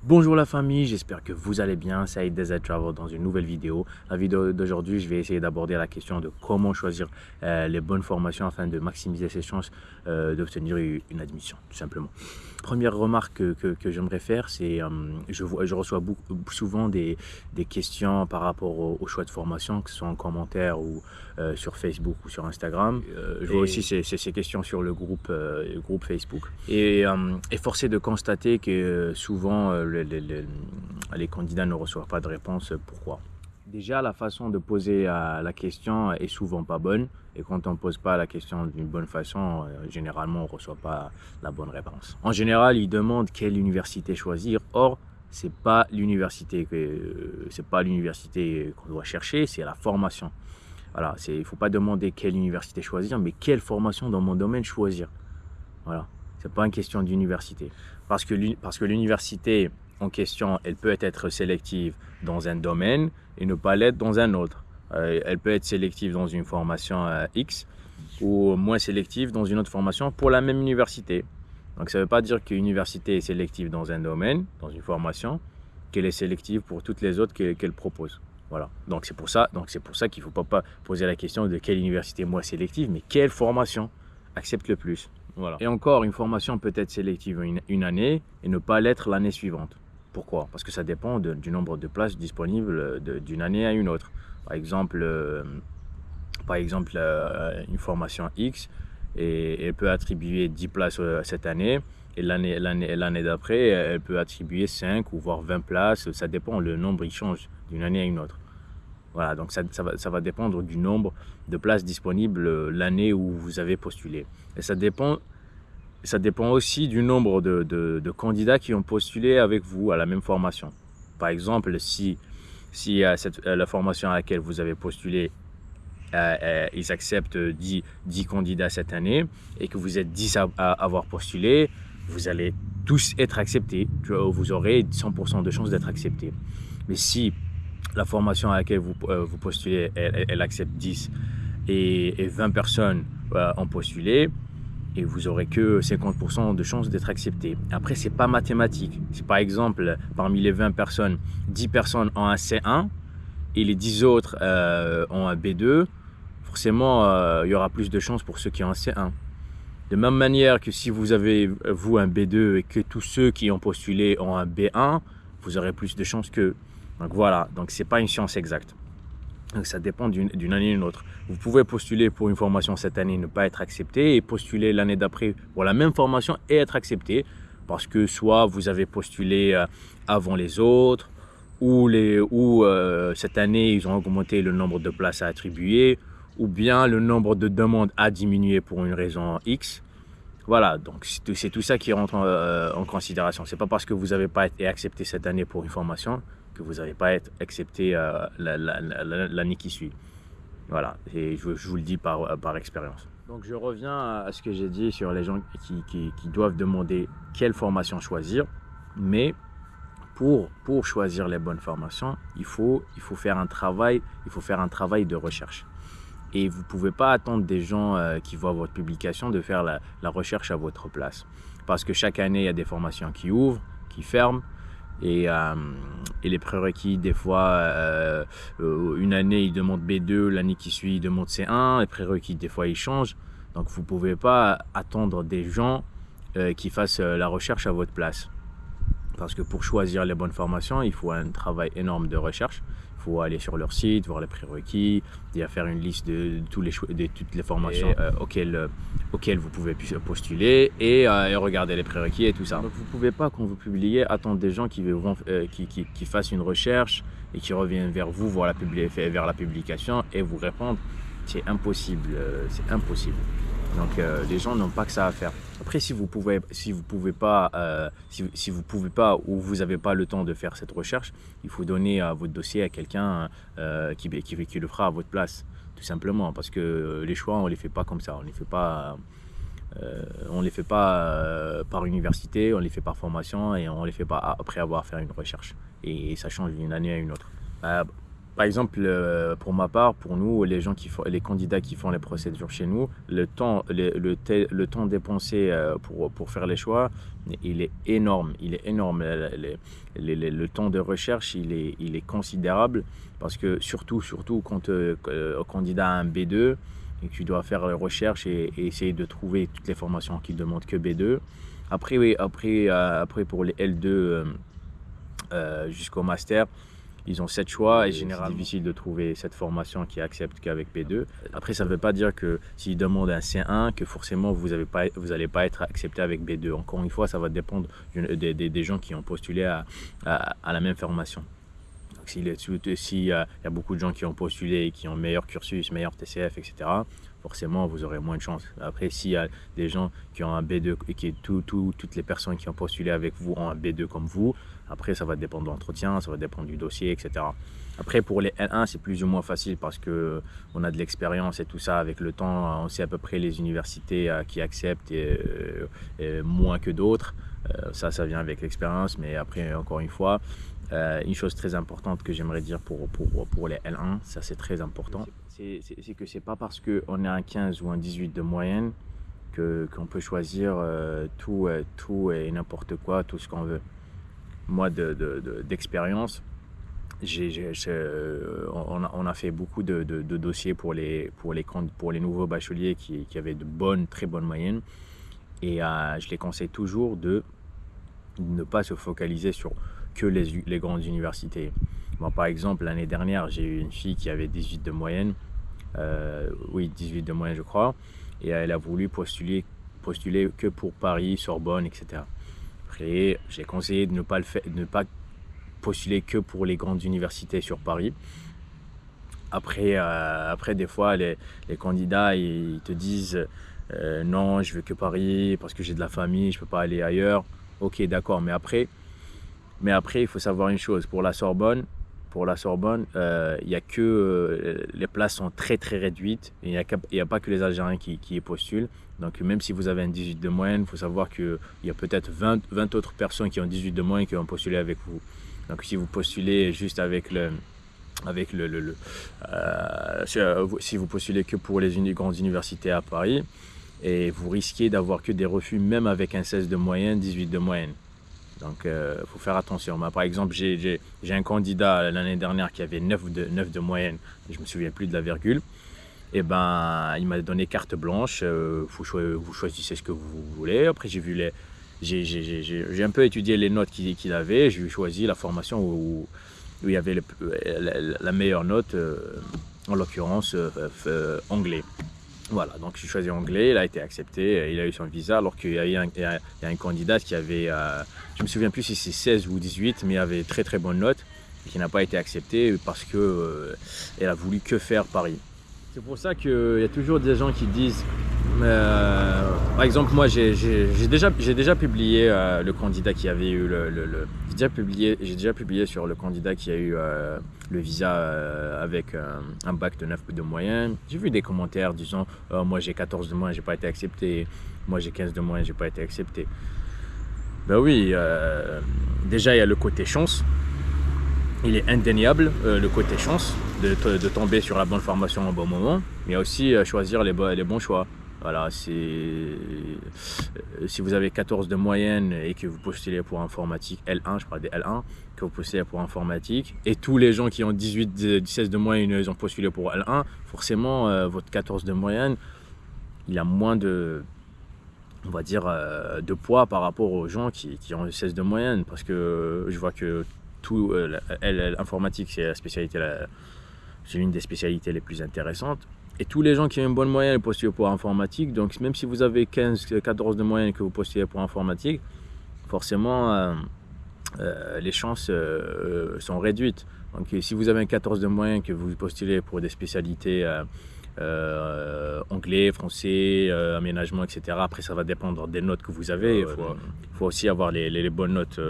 Bonjour la famille, j'espère que vous allez bien. C'est Aïd Desert Travel dans une nouvelle vidéo. La vidéo d'aujourd'hui, je vais essayer d'aborder la question de comment choisir les bonnes formations afin de maximiser ses chances d'obtenir une admission, tout simplement. Première remarque que j'aimerais faire, c'est je reçois souvent des questions par rapport au choix de formation, que ce soit en commentaire ou sur Facebook ou sur Instagram. Je vois aussi ces questions sur le groupe Facebook. Et force est de constater que souvent les candidats ne reçoivent pas de réponse. Pourquoi? Déjà, la façon de poser la question est souvent pas bonne. Et quand on ne pose pas la question d'une bonne façon, généralement, on ne reçoit pas la bonne réponse. En général, ils demandent quelle université choisir. Or, c'est pas l'université qu'on doit chercher, c'est la formation. Voilà, il ne faut pas demander quelle université choisir, mais quelle formation dans mon domaine choisir. Voilà, c'est pas une question d'université. Parce que l'université en question, elle peut être sélective dans un domaine et ne pas l'être dans un autre. Elle peut être sélective dans une formation X ou moins sélective dans une autre formation pour la même université. Donc ça ne veut pas dire qu'une université est sélective dans un domaine, dans une formation, qu'elle est sélective pour toutes les autres qu'elle propose. Voilà. Donc c'est pour ça qu'il ne faut pas poser la question de quelle université moi sélective, mais quelle formation accepte le plus. Voilà. Et encore, une formation peut être sélective une année et ne pas l'être l'année suivante. Pourquoi? Parce que ça dépend du nombre de places disponibles d'une année à une autre. Par exemple, une formation X, et elle peut attribuer 10 places cette année, et l'année d'après, elle peut attribuer 5 ou voire 20 places. Ça dépend, le nombre il change d'une année à une autre. Voilà, donc ça va dépendre du nombre de places disponibles l'année où vous avez postulé. Et ça dépend aussi du nombre de candidats qui ont postulé avec vous à la même formation. Par exemple, si la formation à laquelle vous avez postulé, ils acceptent 10 candidats cette année et que vous êtes 10 à avoir postulé, vous allez tous être acceptés. Vous aurez 100% de chances d'être acceptés. Mais si la formation à laquelle vous postulez, elle accepte 10 et 20 personnes ont postulé, et vous n'aurez que 50% de chances d'être accepté. Après, ce n'est pas mathématique. Si par exemple, parmi les 20 personnes, 10 personnes ont un C1 et les 10 autres ont un B2, forcément, il y aura plus de chances pour ceux qui ont un C1. De même manière que si vous avez, vous, un B2 et que tous ceux qui ont postulé ont un B1, vous aurez plus de chances qu'eux. Donc voilà, donc ce n'est pas une science exacte. Donc ça dépend d'une année à une autre. Vous pouvez postuler pour une formation cette année et ne pas être accepté, et postuler l'année d'après pour la même formation et être accepté, parce que soit vous avez postulé avant les autres, ou cette année ils ont augmenté le nombre de places à attribuer, ou bien le nombre de demandes a diminué pour une raison X. Voilà, donc c'est tout ça qui rentre en considération. C'est pas parce que vous n'avez pas été accepté cette année pour une formation que vous n'allez pas être accepté l'année qui suit. Voilà, et je vous le dis par expérience. Donc je reviens à ce que j'ai dit sur les gens qui doivent demander quelle formation choisir, mais pour choisir les bonnes formations, il faut faire un travail de recherche. Et vous ne pouvez pas attendre des gens qui voient votre publication de faire la recherche à votre place. Parce que chaque année, il y a des formations qui ouvrent, qui ferment. Et les prérequis, des fois, une année, ils demandent B2, l'année qui suit, ils demandent C1. Les prérequis, des fois, ils changent. Donc, vous ne pouvez pas attendre des gens qui fassent la recherche à votre place. Parce que pour choisir les bonnes formations, il faut un travail énorme de recherche. Il faut aller sur leur site, voir les prérequis, et faire une liste de toutes les formations auxquelles vous pouvez postuler, et regarder les prérequis et tout ça. Donc vous ne pouvez pas, quand vous publiez, attendre des gens qui fassent une recherche et qui reviennent vers vous vers la publication et vous répondre. C'est impossible, c'est impossible. Donc les gens n'ont pas que ça à faire. Après, si vous pouvez pas ou vous n'avez pas le temps de faire cette recherche, il faut donner votre dossier à quelqu'un qui le fera à votre place, tout simplement. Parce que les choix, on les fait pas comme ça. On les fait pas par université, on les fait par formation, et on les fait pas après avoir fait une recherche. Et ça change d'une année à une autre. Par exemple, pour ma part, pour nous, les candidats qui font les procédures chez nous, le temps dépensé pour faire les choix, il est énorme. Il est énorme. Le temps de recherche, il est considérable parce que surtout quand un candidat a un B2 et que tu dois faire les recherches et essayer de trouver toutes les formations qui ne demandent que B2. Après, oui, après pour les L2 jusqu'au master, ils ont 7 choix et généralement, c'est difficile de trouver cette formation qui accepte qu'avec B2. Après, ça ne veut pas dire que s'ils demandent un C1, que forcément vous n'allez pas être accepté avec B2. Encore une fois, ça va dépendre des gens qui ont postulé à la même formation. Donc, s'il y a beaucoup de gens qui ont postulé et qui ont meilleur cursus, meilleur TCF, etc., forcément, vous aurez moins de chance. Après, s'il y a des gens qui ont un B2 et toutes les personnes qui ont postulé avec vous ont un B2 comme vous, après, ça va dépendre de l'entretien, ça va dépendre du dossier, etc. Après, pour les L1, c'est plus ou moins facile parce qu'on a de l'expérience et tout ça. Avec le temps, on sait à peu près les universités qui acceptent et moins que d'autres. Ça vient avec l'expérience. Mais après, encore une fois, une chose très importante que j'aimerais dire pour les L1, ça c'est très important, c'est que c'est pas parce qu'on a un 15 ou un 18 de moyenne qu'on peut choisir tout et n'importe quoi, tout ce qu'on veut. Moi, d'expérience, on a fait beaucoup de dossiers pour les nouveaux bacheliers qui avaient très bonnes moyennes. Et je les conseille toujours de ne pas se focaliser sur que les grandes universités. Moi, par exemple, l'année dernière, j'ai eu une fille qui avait 18 de moyenne. 18 de moyenne, je crois. Et elle a voulu postuler que pour Paris, Sorbonne, etc. Après, j'ai conseillé de ne pas postuler que pour les grandes universités sur Paris. Après des fois, les candidats, ils te disent non, je veux que Paris parce que j'ai de la famille, je ne peux pas aller ailleurs. Ok, d'accord, mais après, il faut savoir une chose. Pour la Sorbonne, il y a que les places sont très très réduites. Il n'y a pas que les Algériens qui y postulent. Donc même si vous avez un 18 de moyenne, il faut savoir qu'il y a peut-être 20 autres personnes qui ont 18 de moyenne qui ont postulé avec vous. Donc si vous postulez juste si vous postulez que pour les grandes universités à Paris, et vous risquez d'avoir que des refus même avec un 16 de moyenne, 18 de moyenne. Donc il faut faire attention. Par exemple, j'ai un candidat l'année dernière qui avait 9 de moyenne, je ne me souviens plus de la virgule. Et il m'a donné carte blanche, vous choisissez ce que vous voulez. Après j'ai un peu étudié les notes qu'il avait, j'ai choisi la formation où il y avait la meilleure note, en l'occurrence anglais. Voilà, donc j'ai choisi anglais, il a été accepté, il a eu son visa, alors qu'il y a un candidat qui avait, je ne me souviens plus si c'est 16 ou 18, mais il avait très très bonne note, qui n'a pas été accepté parce qu'elle a voulu que faire Paris. C'est pour ça qu'il y a toujours des gens qui disent, par exemple moi j'ai déjà publié le candidat qui avait eu j'ai déjà publié sur le candidat qui a eu le visa avec un bac de 9 de moyenne. J'ai vu des commentaires disant moi j'ai 14 de moyenne, j'ai pas été accepté, moi j'ai 15 de moyenne, j'ai pas été accepté. Ben oui, déjà il y a le côté chance. Il est indéniable, le côté chance de tomber sur la bonne formation au bon moment, mais aussi choisir les bons choix. Voilà, si vous avez 14 de moyenne et que vous postulez pour informatique L1, je parle des L1, que vous postulez pour informatique, et tous les gens qui ont 16 de moyenne, ils ont postulé pour L1, forcément, votre 14 de moyenne, il a moins de poids par rapport aux gens qui ont 16 de moyenne, parce que je vois que l'informatique, c'est une des spécialités les plus intéressantes. Et tous les gens qui ont une bonne moyenne postulent pour informatique. Donc même si vous avez 14 de moyenne et que vous postulez pour informatique, forcément les chances sont réduites. Donc si vous avez un 14 de moyenne que vous postulez pour des spécialités anglais, français, aménagement, etc. Après, ça va dépendre des notes que vous avez. Il faut aussi avoir les bonnes notes.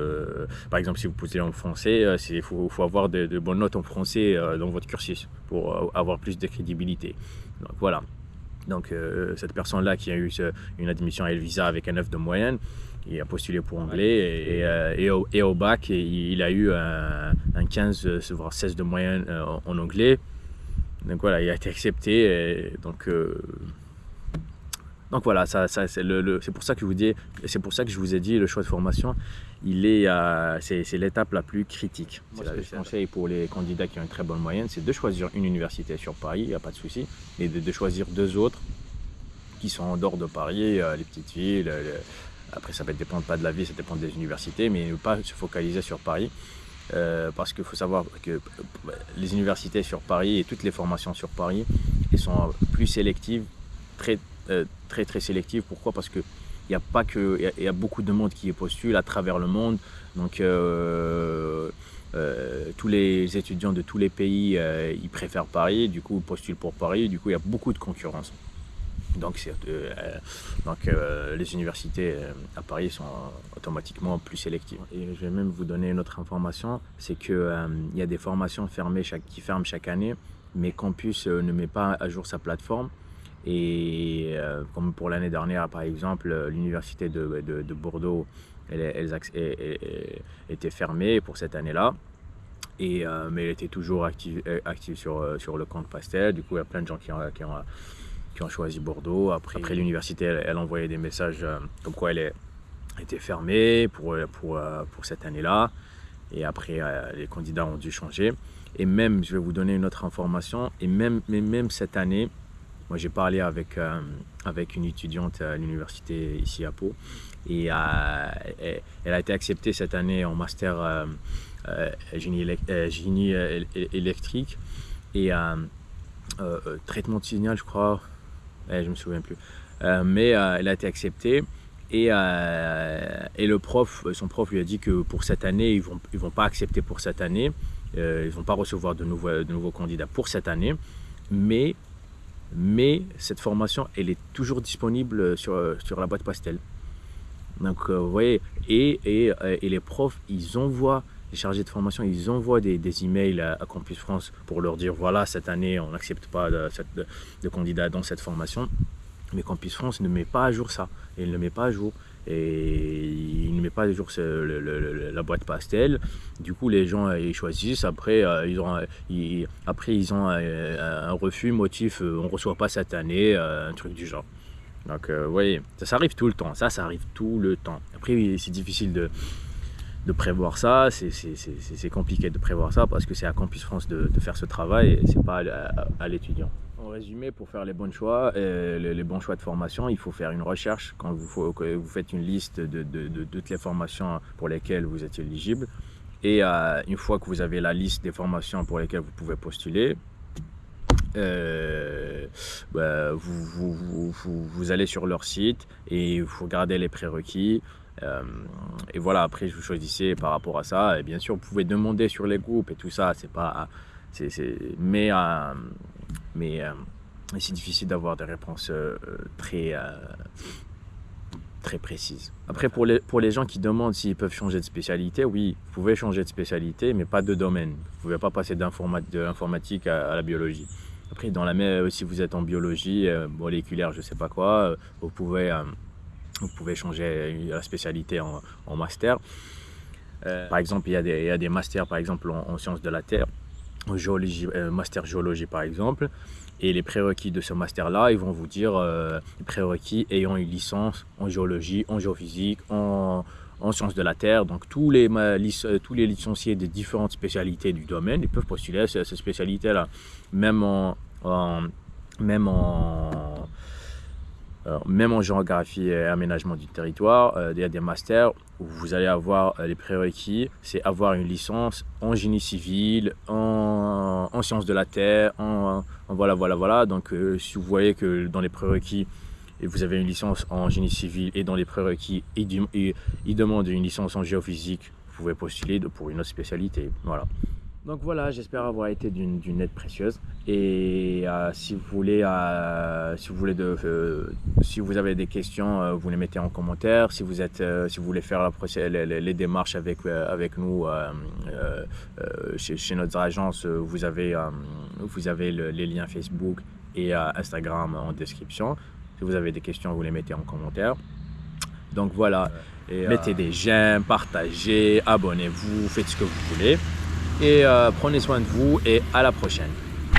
Par exemple, si vous postulez en français, il faut avoir de bonnes notes en français dans votre cursus pour avoir plus de crédibilité. Donc voilà. Donc cette personne-là qui a eu une admission à Elvisa avec un 9 de moyenne, il a postulé pour anglais et au bac, il a eu un 15, voire 16 de moyenne en anglais. Donc voilà, il a été accepté. Donc voilà, c'est pour ça que je vous ai dit, le choix de formation, c'est l'étape la plus critique. Moi, ce que je conseille pour les candidats qui ont une très bonne moyenne, c'est de choisir une université sur Paris, il n'y a pas de souci, et de choisir 2 autres qui sont en dehors de Paris, les petites villes. Après, ça ne dépend pas de la ville, ça dépend des universités, mais ne pas se focaliser sur Paris. Parce qu'il faut savoir que les universités sur Paris et toutes les formations sur Paris, elles sont plus sélectives, très sélectives. Pourquoi? Parce qu'il y a beaucoup de monde qui postule à travers le monde. Donc tous les étudiants de tous les pays, ils préfèrent Paris, du coup ils postulent pour Paris, du coup il y a beaucoup de concurrence. Donc les universités à Paris sont automatiquement plus sélectives. Et je vais même vous donner une autre information, c'est qu'il y a des formations qui ferment chaque année, mais Campus ne met pas à jour sa plateforme. Et comme pour l'année dernière, par exemple, l'université de Bordeaux, elle était fermée pour cette année-là. Mais elle était toujours active sur le compte Pastel. Du coup, il y a plein de gens qui ont choisi Bordeaux. Après l'université, elle envoyait des messages comme quoi elle était fermée pour cette année-là. Et après, les candidats ont dû changer. Et même, je vais vous donner une autre information, et même cette année, moi j'ai parlé avec une étudiante à l'université ici à Pau, et elle a été acceptée cette année en master génie électrique et traitement de signal, je crois. Je me souviens plus, mais elle a été acceptée et son prof lui a dit que pour cette année ils vont pas accepter pour cette année, ils vont pas recevoir de nouveaux candidats pour cette année, mais cette formation elle est toujours disponible sur la boîte Pastel. Donc vous voyez, et les profs, ils envoient, les chargés de formation, ils envoient des emails à Campus France pour leur dire voilà, cette année on n'accepte pas de candidats dans cette formation. Mais Campus France ne met pas à jour ça, et il ne met pas à jour, et il ne met pas à jour la boîte Pastel. Du coup les gens ils choisissent, après ils ont un refus, motif on ne reçoit pas cette année, un truc du genre. Donc vous voyez, ça arrive tout le temps, ça arrive tout le temps. Après c'est difficile de prévoir ça, c'est compliqué de prévoir ça parce que c'est à Campus France de faire ce travail et c'est pas à l'étudiant. En résumé, pour faire les bons choix, les bons choix de formation, il faut faire une recherche quand vous faites une liste de toutes les formations pour lesquelles vous êtes éligible. Et une fois que vous avez la liste des formations pour lesquelles vous pouvez postuler, vous allez sur leur site et vous regardez les prérequis. Et voilà, après vous choisissez par rapport à ça. Et bien sûr, vous pouvez demander sur les groupes et tout ça. Mais c'est difficile d'avoir des réponses très précises. Après, pour les gens qui demandent s'ils peuvent changer de spécialité, oui, vous pouvez changer de spécialité, mais pas de domaine. Vous ne pouvez pas passer de l'informatique à la biologie. Après, si vous êtes en biologie moléculaire, je ne sais pas quoi, vous pouvez changer la spécialité en master. Par exemple, il y a des masters par exemple, en sciences de la Terre, en géologie, master géologie par exemple. Et les prérequis de ce master-là, ils vont vous dire les prérequis ayant une licence en géologie, en géophysique, en sciences de la Terre. Donc tous les licenciés des différentes spécialités du domaine, ils peuvent postuler à cette spécialité-là. Même en géographie et aménagement du territoire, il y a des masters où vous allez avoir les prérequis, c'est avoir une licence en génie civil, en sciences de la Terre, voilà. Donc si vous voyez que dans les prérequis, vous avez une licence en génie civil et dans les prérequis, ils demandent une licence en géophysique, vous pouvez postuler pour une autre spécialité. Voilà. Donc voilà, j'espère avoir été d'une aide précieuse. Et si vous avez des questions, vous les mettez en commentaire. Si vous voulez faire les démarches avec nous chez notre agence, vous avez les liens Facebook et Instagram en description. Si vous avez des questions, vous les mettez en commentaire. Donc voilà, mettez des j'aime, partagez, abonnez-vous, faites ce que vous voulez. Et prenez soin de vous et à la prochaine.